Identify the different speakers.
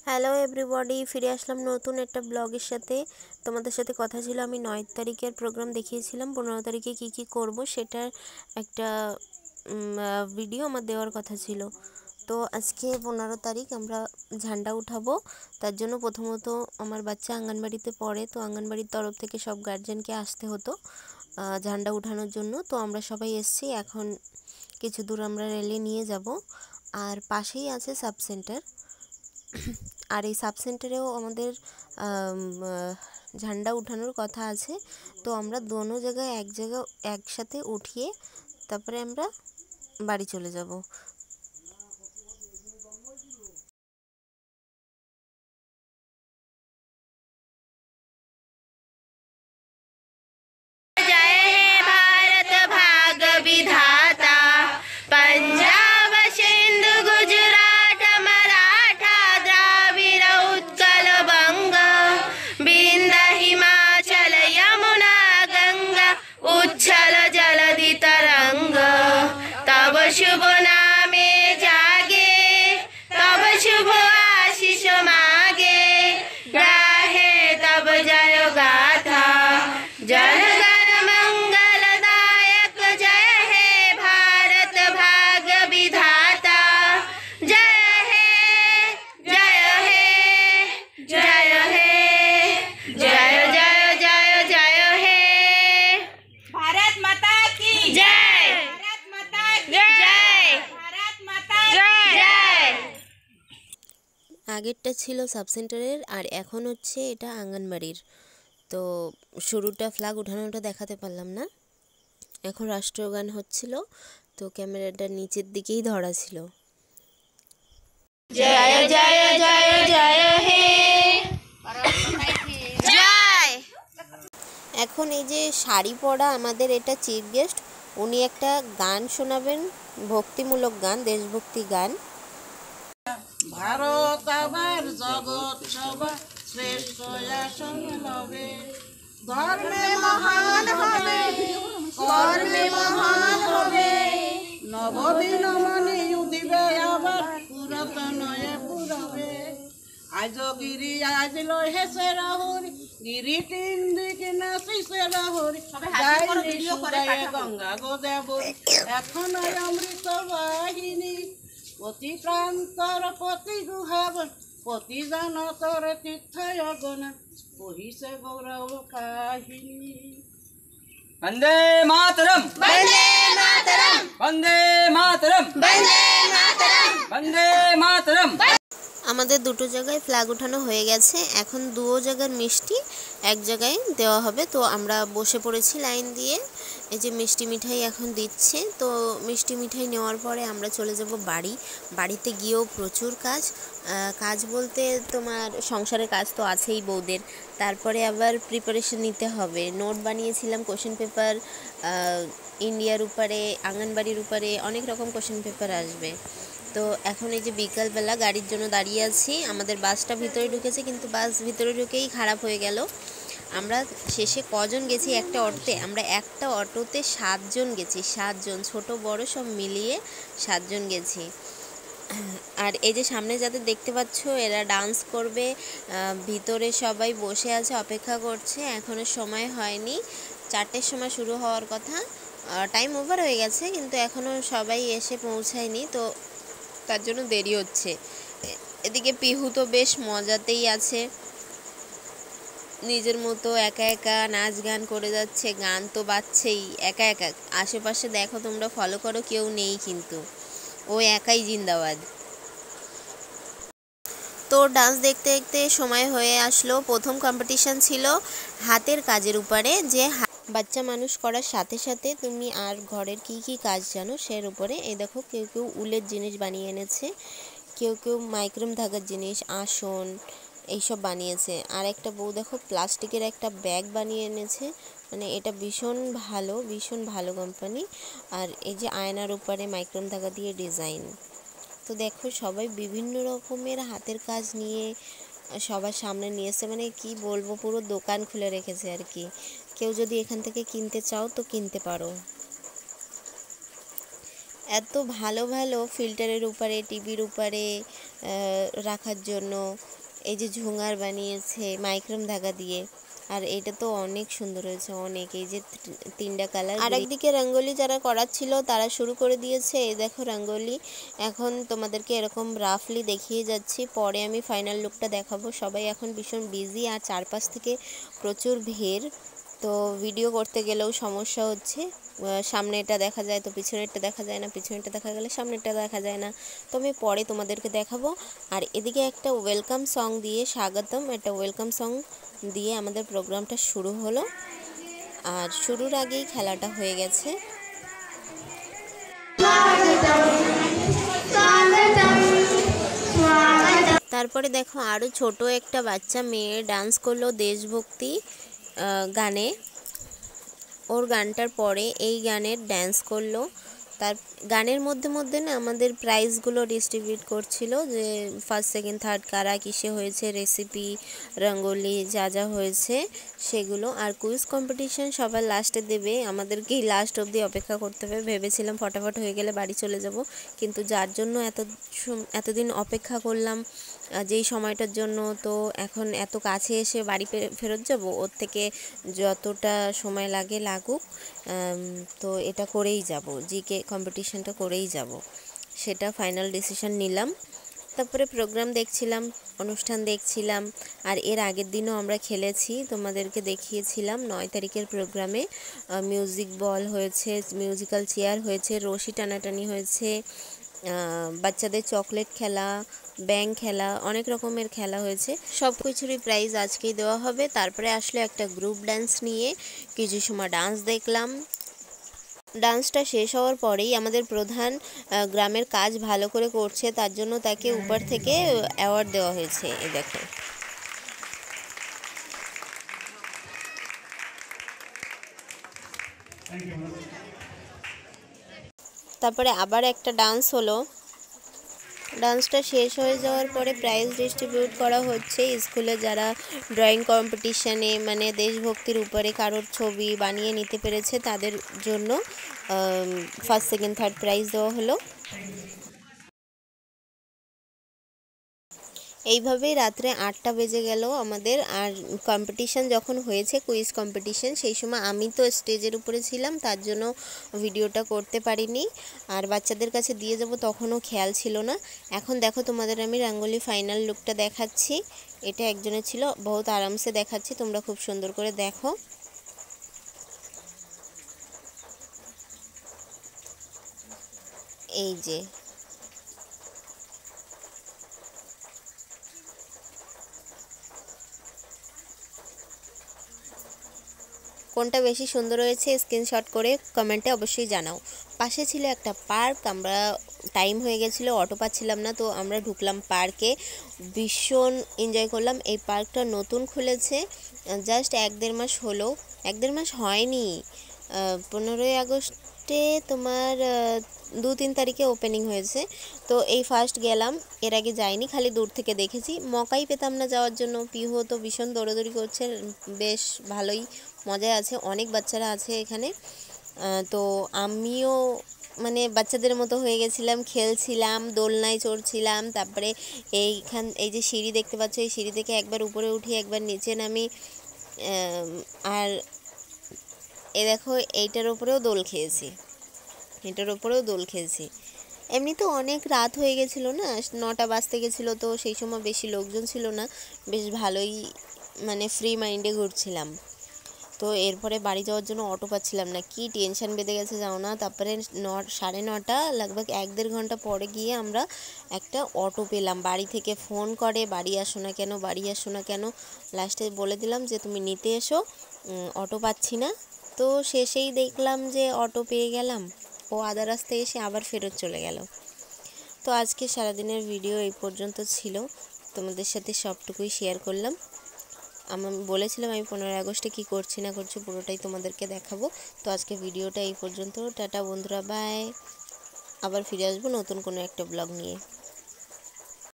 Speaker 1: Hello everybody, ফিরে আসলাম নতুন একটা ব্লগের সাথে। তোমাদের সাথে কথা ছিল আমি 9 তারিখের প্রোগ্রাম দেখিয়েছিলাম, 15 তারিখে কি করব সেটার একটা ভিডিও আমার দেওয়ার কথা ছিল। তো আজকে 15 তারিখ আমরা ঝান্ডা উঠাবো। তার জন্য প্রথমত আমার বাচ্চা আঙ্গনবাড়িতে পড়ে, তো আঙ্গনবাড়ির তরফ থেকে সব গার্জেনকে আসতে হতো ঝান্ডা উঠানোর জন্য। তো আমরা সবাই এসেছি, এখন কিছু দূর আমরা রেলে নিয়ে যাব। আর পাশেই আছে সাব সেন্টার, আর এই সাব সেন্টারেও আমাদের ঝান্ডা উঠানোর কথা আছে। তো আমরা দোনো জায়গায় একসাথে উঠিয়ে তারপরে আমরা বাড়ি চলে যাব।
Speaker 2: पंजाब सिंधु गुजरात मराठा द्राविड़ उत्कल बंग विंध्य हिमाचल यमुना गंगा उच्छल जलधि तरंग तब शुभ नामे जागे तब शुभ आशीष मागे गाहे तब जय गाथा जन गण मंगलदायक जय हे भारत भाग्य विधाता जय हे जय हे जय हे जय जय जय जय हे भारत माता की जय भारत माता की जय भारत माता की जय।
Speaker 1: আগেরটা ছিল সাব সেন্টারের, আর এখন হচ্ছে এটা আঙ্গনবাড়ির। তো শুরুটা ফ্ল্যাগ উঠানোটা দেখাতে পারলাম না, এখন রাষ্ট্রগান হচ্ছিল, তো ক্যামেরাটা নিচের দিকেই ধরা ছিল।
Speaker 2: जय जय जय जय हे जय।
Speaker 1: এখন এই যে শাড়ি পরা আমাদের এটা চিফ গেস্ট, উনি একটা গান শোনাবেন, ভক্তিমূলক গান, দেশভক্তি গান।
Speaker 3: ভারত আমার জগৎ সভা শ্রেষ্ঠ আসন লবে, ধর্মে মহান হবে কর্মে মহান হবে, নবদিন মনে উদিবে আবার পুরাতন পুরবে। আজ গিরি আজ লহে সে রাহুরি গিরি তিন দিকে নাচিছে রাহুরি, যাই গঙ্গা গোদেব এখন অমৃত বাহিনী, প্রতি প্রান্তর প্রতি গুহাবন প্রতি জানতর তীর্থ অগনা বহিছে গৌরব কাহিনী।
Speaker 4: वंदे मातरम
Speaker 2: वंदे मातरम
Speaker 4: वंदे मातरम
Speaker 2: वंदे मातरम।
Speaker 4: वंदे मातरम।
Speaker 1: আমাদের দুটো জায়গায় ফ্ল্যাগ ওঠানো হয়ে গেছে, এখন দুও জায়গার মিষ্টি এক জায়গায় দেওয়া হবে। তো আমরা বসে পড়েছি লাইন দিয়ে, এই যে মিষ্টি মিঠাই এখন দিচ্ছে। তো মিষ্টি মিঠাই নেওয়ার পরে আমরা চলে যাব বাড়ি। বাড়িতে গিয়েও প্রচুর কাজ বলতে তোমার সংসারের কাজ তো আছেই বউদের, তারপরে আবার প্রিপারেশন নিতে হবে। নোট বানিয়েছিলাম, কোশ্চেন পেপার ইন্ডিয়ার উপরে, আঙ্গনবাড়ির উপরে অনেক রকম কোশ্চেন পেপার আসবে। তো এখন এই যে বিকালবেলা গাড়ির জন্য দাঁড়িয়ে আছি, আমাদের বাসটা ভিতরে ঢুকেছে, কিন্তু বাস ভিতরে ঢুকেই খারাপ হয়ে গেল। আমরা শেষে কজন গেছি একটা অটোতে, আমরা একটা অটোতে 7 জন গেছি, 7 জন, ছোট বড় সব মিলিয়ে 7 জন গেছি। আর এই যে সামনে যাদের দেখতে পাচ্ছ এরা ডান্স করবে, ভিতরে সবাই বসে আছে অপেক্ষা করছে, এখনও সময় হয়নি, 4টের সময় শুরু হওয়ার কথা, টাইম ওভার হয়ে গেছে, কিন্তু এখনও সবাই এসে পৌঁছায়নি, তো তার জন্য দেরি হচ্ছে। এদিকে পিহু তো বেশ মজাতেই আছে, নিজের মতো একা একা নাচ গান করে যাচ্ছে, গান তো বাজছেই একা একা। আশেপাশে দেখো তোমরা, ফলো করো, কেউ নেই, কিন্তু ও একাই জিন্দাবাদ। তো ডান্স দেখতে দেখতে সময় হয়ে আসলো। প্রথম কম্পিটিশন ছিল হাতের কাজের উপরে, যে বাচ্চা মানুষ করার সাথে সাথে তুমি আর ঘরের কি কাজ জানো সের উপরে। এই দেখো কেউ কেউ উলের জিনিস বানিয়ে এনেছে, কেউ কেউ মাইক্রোম ধাগার জিনিস, আসন এইসব বানিয়েছে। আর একটা বউ দেখো প্লাস্টিকের একটা ব্যাগ বানিয়ে এনেছে, মানে এটা ভীষণ ভালো কোম্পানি। আর এই যে আয়নার উপরে মাইক্রোম ধাগা দিয়ে ডিজাইন। তো দেখো সবাই বিভিন্ন রকমের হাতের কাজ নিয়ে সবার সামনে নিয়ে এসে, মানে কি বলবো, পুরো দোকান খুলে রেখেছে আর কি। কেউ যদি এখান থেকে কিনতে চাও তো কিনতে পারো। এত ভালো ভালো ফিল্টারের উপরে, টিভির উপরে রাখার জন্য। এই যে ঝুঙার বানিয়েছে মাইক্রোম ধাগা দিয়ে, আর এটা তো অনেক সুন্দর হয়েছে, অনেক। এই যে 3টা কালার। আর একদিকে রঙ্গোলি যারা করার ছিল তারা শুরু করে দিয়েছে। এই দেখো রঙ্গোলি। এখন তোমাদেরকে এরকম রাফলি দেখিয়ে যাচ্ছি, পরে আমি ফাইনাল লুকটা দেখাবো। সবাই এখন ভীষণ বিজি, আর চারপাশ থেকে প্রচুর ভিড়, তো ভিডিও করতে গেলেও সমস্যা হচ্ছে। সামনেটা দেখা যায় তো পিছনেরটা দেখা যায় না, পিছনেরটা দেখা গেলে সামনেরটা দেখা যায় না। তো আমি পরে তোমাদেরকে দেখাবো। আর এদিকে একটা ওয়েলকাম সং দিয়ে, স্বাগতম, একটা ওয়েলকাম সং দিয়ে আমাদের প্রোগ্রামটা শুরু হলো। আর শুরুর আগেই খেলাটা হয়ে গেছে। তারপরে দেখো আরও ছোট একটা বাচ্চা মেয়ে ডান্স করলো দেশভক্তি গানে। ওর গানটার পরে এই গানের ড্যান্স করলো। তার গানের মধ্যে মধ্যে না আমাদের প্রাইজগুলো ডিস্ট্রিবিউট করছিল, যে ফার্স্ট সেকেন্ড থার্ড কারা কিসে হয়েছে, রেসিপি, রঙ্গোলি যা যা হয়েছে সেগুলো। আর কুইজ কম্পিটিশন সবার লাস্টে দেবে, আমাদেরকেই লাস্ট অবধি অপেক্ষা করতে হবে। ভেবেছিলাম ফটাফট হয়ে গেলে বাড়ি চলে যাব, কিন্তু যার জন্য এতদিন অপেক্ষা করলাম যেই সময়টার জন্য, তো এখন এত কাছে এসে বাড়ি ফেরত যাব, ওর থেকে যতটা সময় লাগে লাগুক, তো এটা করেই যাব, জিকে কম্পিটিশনটা করেই যাব, সেটা ফাইনাল ডিসিশন নিলাম। তারপরে প্রোগ্রাম দেখছিলাম, অনুষ্ঠান দেখছিলাম। আর এর আগের দিনও আমরা খেলেছি, তোমাদেরকে দেখিয়েছিলাম 9 তারিখের প্রোগ্রামে। মিউজিক বল হয়েছে, মিউজিক্যাল চেয়ার হয়েছে, রশি টানাটানি হয়েছে, বাচ্চাদের চকলেট খেলা, ব্যাং খেলা, অনেক রকমের খেলা হয়েছে। সব কিছুরই প্রাইজ আজকেই দেওয়া হবে। তারপরে আসলে একটা গ্রুপ ডান্স নিয়ে কিছু সময় ডান্স দেখলাম। ডান্সটা শেষ হওয়ার পরেই আমাদের প্রধান গ্রামের কাজ ভালো করে করছে, তার জন্য তাকে উপর থেকে অ্যাওয়ার্ড দেওয়া হয়েছে। এই দেখো, তারপরে আবার একটা ডান্স হলো। ডান্সটা শেষ হয়ে যাওয়ার পরে প্রাইজ ডিস্ট্রিবিউট করা হচ্ছে। স্কুলে যারা ড্রয়িং কম্পিটিশানে মানে দেশভক্তির উপরে কারোর ছবি বানিয়ে নিতে পেরেছে তাদের জন্য ফার্স্ট সেকেন্ড থার্ড প্রাইজ দেওয়া হলো। এইভাবেই রাত্রে 8টা বেজে গেল আমাদের। আর কম্পিটিশান যখন হয়েছে, কুইজ কম্পিটিশান, সেই সময় আমি তো স্টেজের উপরে ছিলাম, তার জন্য ভিডিওটা করতে পারিনি। আর বাচ্চাদের কাছে দিয়ে যাব তখনও খেয়াল ছিল না। এখন দেখো তোমাদের আমি রঙ্গোলি ফাইনাল লুকটা দেখাচ্ছি। এটা একজনের ছিল, বহুত আরামসে দেখাচ্ছি, তোমরা খুব সুন্দর করে দেখো। এই যে কোনটা বেশি সুন্দর হয়েছে স্ক্রিনশট করে কমেন্টে অবশ্যই জানাও। পাশে ছিল একটা পার্ক, আমরা টাইম হয়ে গেছিলো, অটো পাচ্ছিলাম না, তো আমরা ঢুকলাম পার্কে, ভীষণ এনজয় করলাম। এই পার্কটা নতুন খুলেছে, জাস্ট 1-1.5 মাস হলো, 1-1.5 মাস হয়নি, 15ই আগস্টে তোমার 2-3 তারিখে ওপেনিং হয়েছে। তো এই ফার্স্ট গেলাম, এর আগে যাইনি, খালি দূর থেকে দেখেছি, মকাই পেতাম না যাওয়ার জন্য। পিহু তো ভীষণ দৌড়াদৌড়ি করছে, বেশ ভালোই মজা আছে, অনেক বাচ্চারা আছে এখানে। তো আমিও মানে বাচ্চাদের মতো হয়ে গেছিলাম, খেলছিলাম, দোলনায় চড়ছিলাম। তারপরে এই যে সিঁড়ি দেখতে পাচ্ছ, এই সিঁড়ি থেকে একবার উপরে উঠি, একবার নিচে নামি। আর এ দেখো, এইটার উপরেও দোল খেয়েছি, এমনি তো অনেক রাত হয়ে গেছিলো না, 9টা বাজতে গেছিলো, তো সেই সময় বেশি লোকজন ছিল না, বেশ ভালোই মানে ফ্রি মাইন্ডে ঘুরছিলাম। তো এরপরে বাড়ি যাওয়ার জন্য অটো পাচ্ছিলাম না, কি টেনশন বেঁধে গেছে যাও না। তারপরে 9:30 লগভগ 1-1.5 ঘন্টা পরে গিয়ে আমরা একটা অটো পেলাম। বাড়ি থেকে ফোন করে, বাড়ি আসো না কেন, লাস্টে বলে দিলাম যে তুমি নিতে এসো, অটো পাচ্ছি না। তো শেষেই দেখলাম যে অটো পেয়ে গেলাম, ও আধা রাস্তায় এসে আবার ফেরত চলে গেল। তো আজকে সারাদিনের ভিডিও এই পর্যন্ত ছিল, তোমাদের সাথে সবটুকুই শেয়ার করলাম। আমি বলেছিলাম আমি 15ই আগস্টে কী করছি না করছি পুরোটাই তোমাদেরকে দেখাবো। তো আজকে ভিডিওটা এই পর্যন্ত, টাটা বন্ধুরা, বাই। আবার ফিরে আসবো নতুন কোনো একটা ব্লগ নিয়ে।